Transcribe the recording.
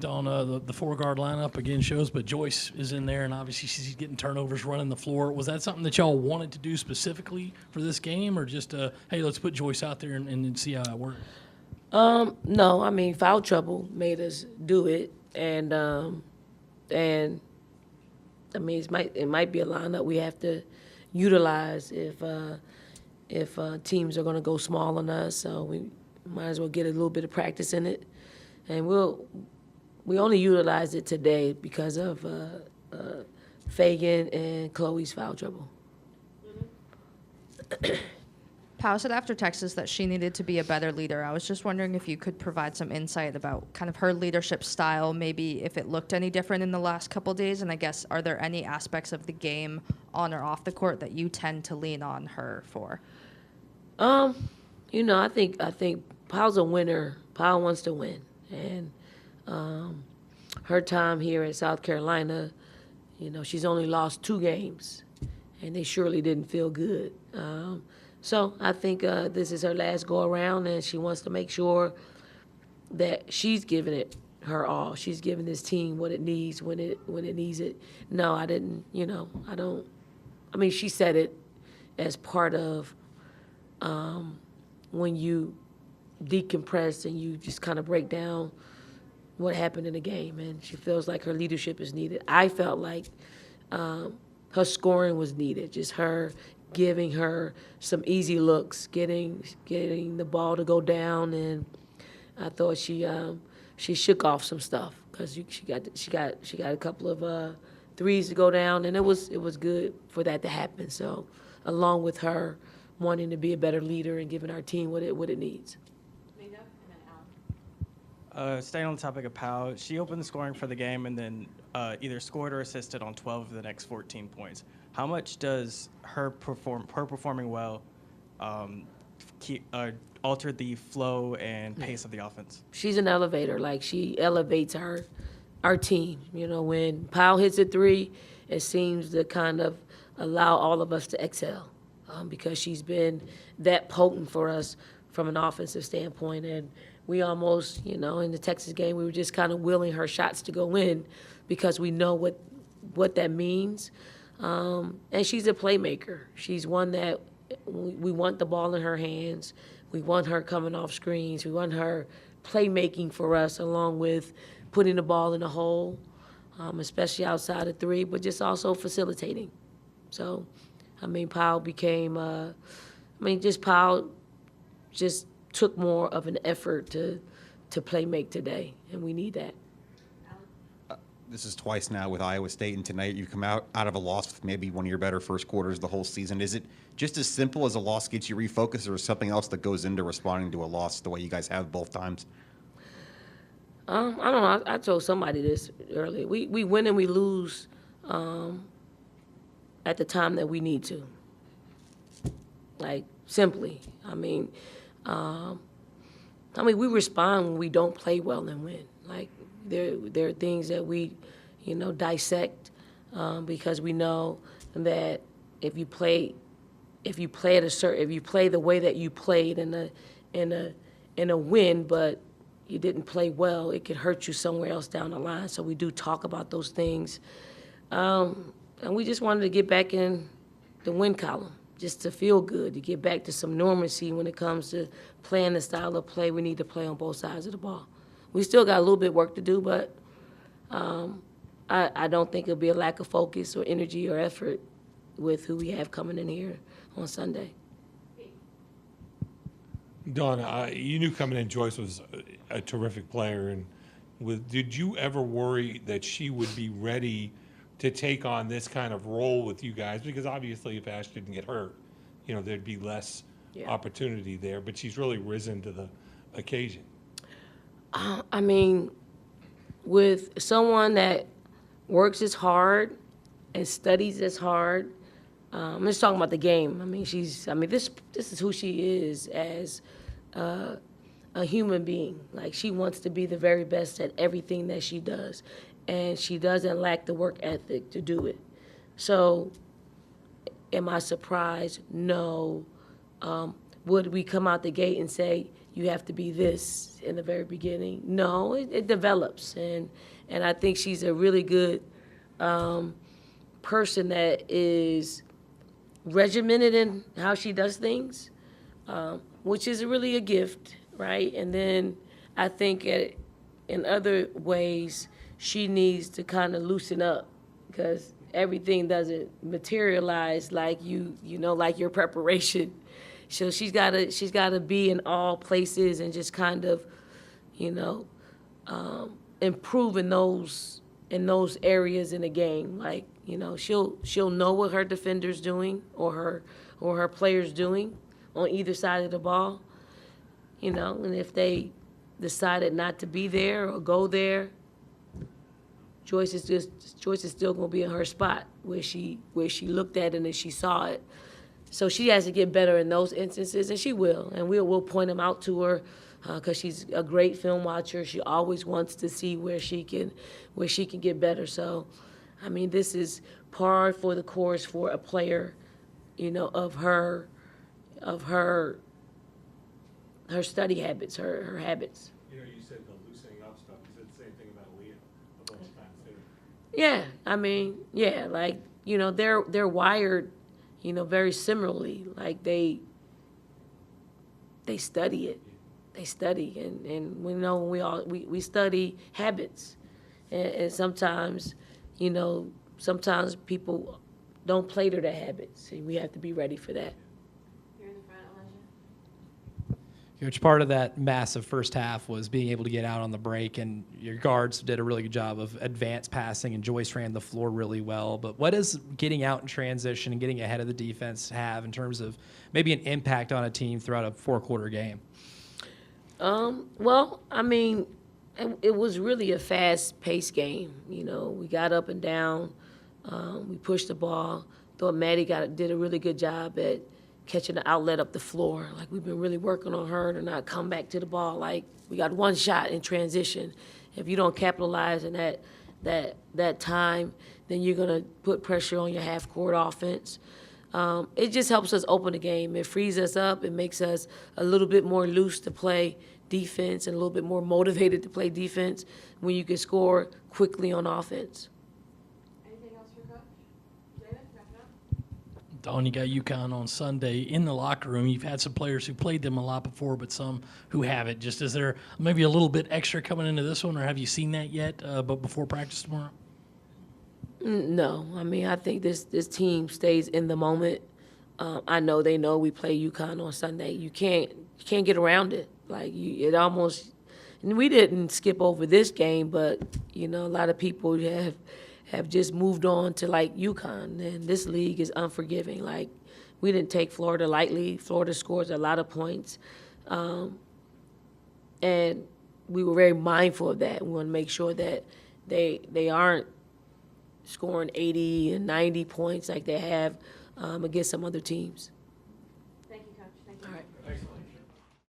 Dawn, the four-guard lineup again shows, but Joyce is in there, and obviously she's getting turnovers, running the floor. Was that something that y'all wanted to do specifically for this game, or just, hey, let's put Joyce out there and see how it works? No, I mean, foul trouble made us do it, and I mean, it might be a lineup we have to utilize if teams are going to go small on us. So we might as well get a little bit of practice in it, and we only utilized it today because of Fagan and Chloe's foul trouble. Pau said after Texas that she needed to be a better leader. I was just wondering if you could provide some insight about kind of her leadership style, maybe if it looked any different in the last couple of days, and I guess are there any aspects of the game on or off the court that you tend to lean on her for? You know, I think Pau's a winner. Pau wants to win, and her time here in South Carolina, you know, she's only lost 2 games, and they surely didn't feel good. So I think this is her last go around, and she wants to make sure that she's giving it her all. She's giving this team what it needs when it needs it. No, I didn't. You know, I don't. I mean, she said it as part of when you decompress and you just kind of break down what happened in the game, and she feels like her leadership is needed. I felt like her scoring was needed, just her giving her some easy looks, getting the ball to go down, and I thought she shook off some stuff because she got a couple of threes to go down, and it was good for that to happen. So along with her wanting to be a better leader and giving our team what it needs. Staying on the topic of Pau, she opened the scoring for the game and then either scored or assisted on 12 of the next 14 points. How much does her performing well alter the flow and pace of the offense? She's an elevator. Like, she elevates our team. You know, when Pau hits a 3, it seems to kind of allow all of us to exhale because she's been that potent for us from an offensive standpoint. And we almost, you know, in the Texas game, we were just kind of willing her shots to go in because we know what that means. And she's a playmaker. She's one that we want the ball in her hands. We want her coming off screens. We want her playmaking for us along with putting the ball in the hole, especially outside of 3, but just also facilitating. So, I mean, Pau just took more of an effort to play make today, and we need that. This is twice now with Iowa State, and tonight you come out of a loss with maybe one of your better first quarters the whole season. Is it just as simple as a loss gets you refocused, or is something else that goes into responding to a loss the way you guys have both times? I don't know. I told somebody this earlier. We win and we lose at the time that we need to. Like, simply. I mean, we respond when we don't play well and win. Like, there are things that we, you know, dissect because we know that if you play the way that you played in a win, but you didn't play well, it could hurt you somewhere else down the line. So we do talk about those things, and we just wanted to get back in the win column, just to feel good, to get back to some normalcy when it comes to playing the style of play we need to play on both sides of the ball. We still got a little bit of work to do, but I don't think it'll be a lack of focus or energy or effort with who we have coming in here on Sunday. Dawn, you knew coming in Joyce was a terrific player, and did you ever worry that she would be ready to take on this kind of role with you guys? Because obviously if Ash didn't get hurt, you know, there'd be less opportunity there, but she's really risen to the occasion. I mean, with someone that works as hard and studies as hard, I'm just talking about the game. I mean, this is who she is as a human being. Like, she wants to be the very best at everything that she does, and she doesn't lack the work ethic to do it. So, am I surprised? No. Would we come out the gate and say, you have to be this in the very beginning. No, it develops, and I think she's a really good person that is regimented in how she does things, which is really a gift, right? And then I think in other ways she needs to kind of loosen up because everything doesn't materialize like like your preparation. So she's gotta be in all places and just kind of, improve in those areas in the game. Like, she'll know what her defender's doing or her player's doing on either side of the ball. And if they decided not to be there or go there, Joyce is still gonna be in her spot where she looked at it and she saw it. So she has to get better in those instances, and she will. And we'll point them out to her because she's a great film watcher. She always wants to see where she can get better. So, I mean, this is par for the course for a player, of her study habits, her habits. You said the loosening up stuff. You said the same thing about Leah a bunch of times too. Yeah, I mean, yeah, like, they're wired, very similarly. Like they study it. They study, and we know we study habits, and sometimes, sometimes people don't play to their habits, and we have to be ready for that. Coach, part of that massive first half was being able to get out on the break, and your guards did a really good job of advanced passing, and Joyce ran the floor really well. But what does getting out in transition and getting ahead of the defense have in terms of maybe an impact on a team throughout a four-quarter game? Well, I mean, it was really a fast-paced game. We got up and down. We pushed the ball. Thought Maddie did a really good job at catching the outlet up the floor. Like, we've been really working on her to not come back to the ball. Like, we got one shot in transition. If you don't capitalize in that time, then you're going to put pressure on your half-court offense. It just helps us open the game. It frees us up. It makes us a little bit more loose to play defense and a little bit more motivated to play defense when you can score quickly on offense. Anything else for Coach? David, wrap it up? Dawn, you got UConn on Sunday in the locker room. You've had some players who played them a lot before, but some who haven't. Just is there maybe a little bit extra coming into this one, or have you seen that yet? But before practice tomorrow. No, I mean, I think this team stays in the moment. I know they know we play UConn on Sunday. You can't get around it. Like, it almost, and we didn't skip over this game, but a lot of people have just moved on to like UConn, and this league is unforgiving. Like, we didn't take Florida lightly. Florida scores a lot of points, and we were very mindful of that. We want to make sure that they aren't scoring 80 and 90 points like they have against some other teams.